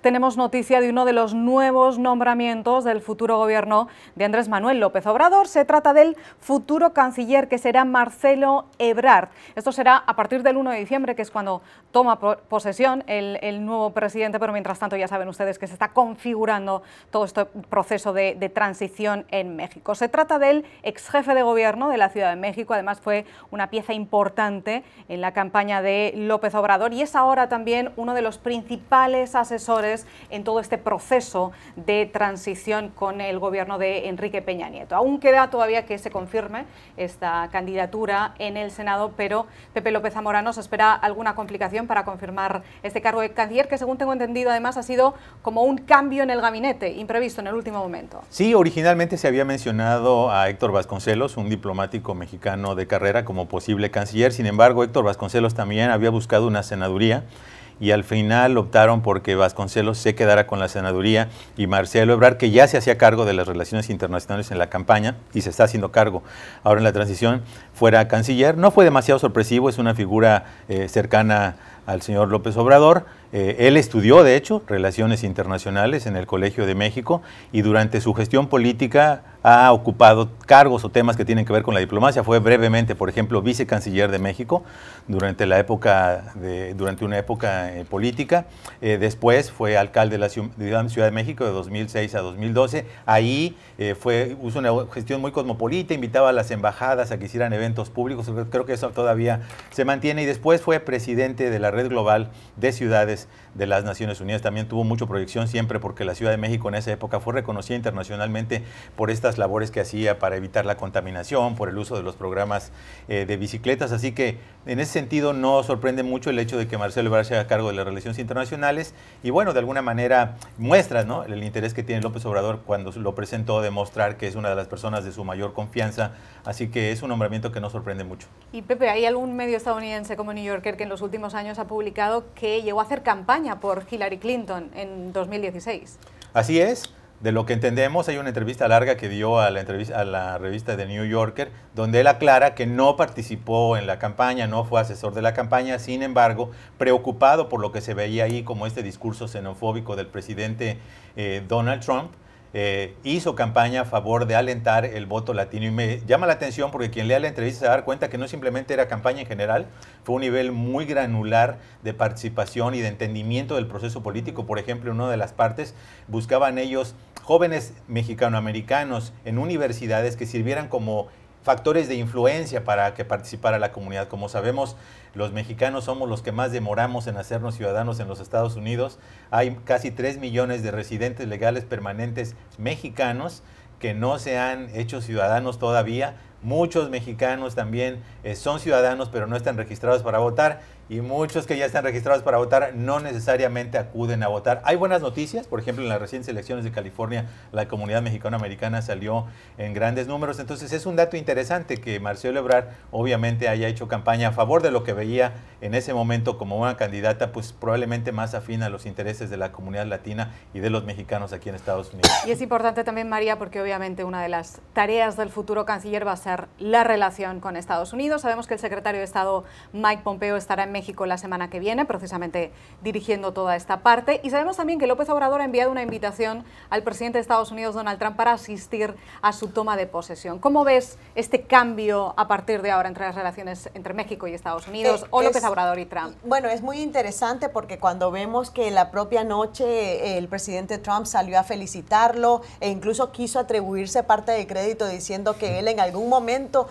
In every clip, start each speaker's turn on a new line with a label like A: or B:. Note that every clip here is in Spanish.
A: Tenemos noticia de uno de los nuevos nombramientos del futuro gobierno de Andrés Manuel López Obrador. Se trata del futuro canciller, que será Marcelo Ebrard. Esto será a partir del 1 de diciembre, que es cuando toma posesión el nuevo presidente, pero mientras tanto ya saben ustedes que se está configurando todo este proceso de transición en México. Se trata del ex jefe de gobierno de la Ciudad de México, además fue una pieza importante en la campaña de López Obrador y es ahora también uno de los principales asesores en todo este proceso de transición con el gobierno de Enrique Peña Nieto. Aún queda todavía que se confirme esta candidatura en el Senado, pero Pepe López Zamorano se espera alguna complicación para confirmar este cargo de canciller, que según tengo entendido además ha sido como un cambio en el gabinete, imprevisto en el último momento.
B: Sí, originalmente se había mencionado a Héctor Vasconcelos, un diplomático mexicano de carrera, como posible canciller. Sin embargo, Héctor Vasconcelos también había buscado una senaduría y al final optaron porque Vasconcelos se quedara con la senaduría y Marcelo Ebrard, que ya se hacía cargo de las relaciones internacionales en la campaña y se está haciendo cargo ahora en la transición, fuera canciller. No fue demasiado sorpresivo, es una figura cercana al señor López Obrador. Él estudió, de hecho, Relaciones Internacionales en el Colegio de México y durante su gestión política ha ocupado cargos o temas que tienen que ver con la diplomacia. Fue brevemente, por ejemplo, vicecanciller de México durante una época política. Después fue alcalde de la Ciudad de México de 2006 a 2012. Ahí hizo una gestión muy cosmopolita, invitaba a las embajadas a que hicieran eventos públicos. Creo que eso todavía se mantiene. Y después fue presidente de la Red Global de Ciudades de las Naciones Unidas. También tuvo mucha proyección siempre porque la Ciudad de México en esa época fue reconocida internacionalmente por estas labores que hacía para evitar la contaminación, por el uso de los programas de bicicletas. Así que en ese sentido no sorprende mucho el hecho de que Marcelo Ebrard se haga cargo de las relaciones internacionales y bueno, de alguna manera muestra, ¿no?, el interés que tiene López Obrador cuando lo presentó, demostrar que es una de las personas de su mayor confianza. Así que es un nombramiento que no sorprende mucho.
A: Y Pepe, ¿hay algún medio estadounidense como New Yorker que en los últimos años ha publicado que llegó a hacer campaña por Hillary Clinton en 2016?
B: Así es. De lo que entendemos, hay una entrevista larga que dio a la revista The New Yorker, donde él aclara que no participó en la campaña, no fue asesor de la campaña. Sin embargo, preocupado por lo que se veía ahí como este discurso xenofóbico del presidente Donald Trump, hizo campaña a favor de alentar el voto latino. Y me llama la atención porque quien lea la entrevista se va a dar cuenta que no simplemente era campaña en general, fue un nivel muy granular de participación y de entendimiento del proceso político. Por ejemplo, en una de las partes buscaban ellos jóvenes mexicanoamericanos en universidades que sirvieran como factores de influencia para que participara la comunidad. Como sabemos, los mexicanos somos los que más demoramos en hacernos ciudadanos en los Estados Unidos. Hay casi 3 millones de residentes legales permanentes mexicanos que no se han hecho ciudadanos todavía. Muchos mexicanos también son ciudadanos, pero no están registrados para votar. Y muchos que ya están registrados para votar no necesariamente acuden a votar. Hay buenas noticias, por ejemplo, en las recientes elecciones de California, la comunidad mexicano-americana salió en grandes números. Entonces es un dato interesante que Marcelo Ebrard obviamente haya hecho campaña a favor de lo que veía en ese momento como una candidata pues probablemente más afín a los intereses de la comunidad latina y de los mexicanos aquí en Estados Unidos.
A: Y es importante también, María, porque obviamente una de las tareas del futuro canciller va a ser la relación con Estados Unidos. Sabemos que el secretario de Estado Mike Pompeo estará en México la semana que viene, precisamente dirigiendo toda esta parte. Y sabemos también que López Obrador ha enviado una invitación al presidente de Estados Unidos, Donald Trump, para asistir a su toma de posesión. ¿Cómo ves este cambio a partir de ahora entre las relaciones entre México y Estados Unidos o López Obrador y Trump?
C: Bueno, es muy interesante porque cuando vemos que la propia noche el presidente Trump salió a felicitarlo e incluso quiso atribuirse parte del crédito diciendo que él en algún momento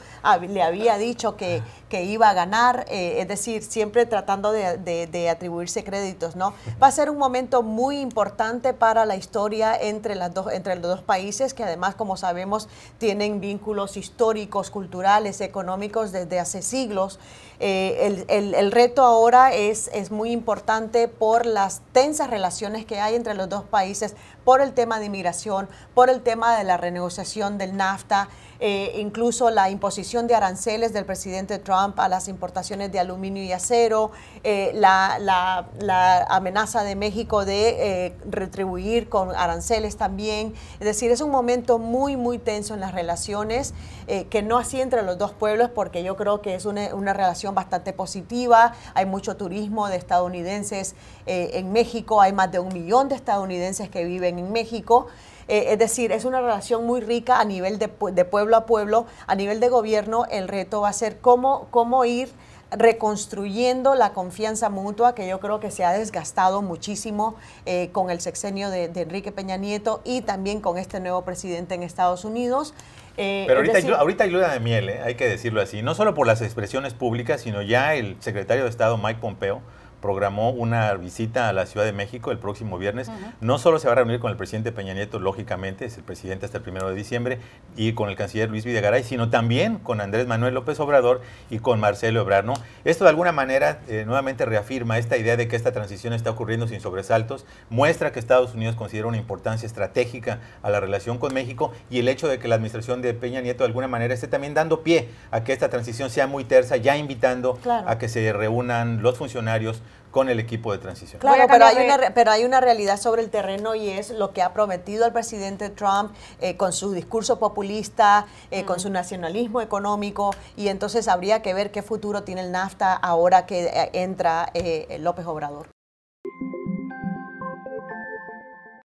C: le había dicho que iba a ganar, es decir, siempre tratando de atribuirse créditos, ¿no? Va a ser un momento muy importante para la historia entre los dos países, que además, como sabemos, tienen vínculos históricos, culturales, económicos desde hace siglos. El reto ahora es muy importante por las tensas relaciones que hay entre los dos países, por el tema de inmigración, por el tema de la renegociación del NAFTA, incluso la imposición de aranceles del presidente Trump a las importaciones de aluminio y acero, la amenaza de México de retribuir con aranceles también. Es decir, es un momento muy, muy tenso en las relaciones, que no así entre los dos pueblos, porque yo creo que es una relación relación bastante positiva, hay mucho turismo de estadounidenses en México, hay más de 1 millón de estadounidenses que viven en México. Es decir, es una relación muy rica a nivel de pueblo a pueblo. A nivel de gobierno, el reto va a ser cómo ir reconstruyendo la confianza mutua, que yo creo que se ha desgastado muchísimo con el sexenio de Enrique Peña Nieto y también con este nuevo presidente en Estados Unidos.
B: Pero ahorita hay luna de miel, hay que decirlo así, no solo por las expresiones públicas, sino ya el secretario de Estado, Mike Pompeo, programó una visita a la Ciudad de México el próximo viernes. No solo se va a reunir con el presidente Peña Nieto, lógicamente, es el presidente hasta el 1 de diciembre, y con el canciller Luis Videgaray, sino también con Andrés Manuel López Obrador y con Marcelo Ebrard, ¿no? Esto de alguna manera nuevamente reafirma esta idea de que esta transición está ocurriendo sin sobresaltos, muestra que Estados Unidos considera una importancia estratégica a la relación con México, y el hecho de que la administración de Peña Nieto de alguna manera esté también dando pie a que esta transición sea muy tersa, ya invitando a que se reúnan los funcionarios con el equipo de transición.
C: Claro, pero hay una realidad sobre el terreno, y es lo que ha prometido el presidente Trump con su discurso populista, con su nacionalismo económico, y entonces habría que ver qué futuro tiene el NAFTA ahora que entra López Obrador.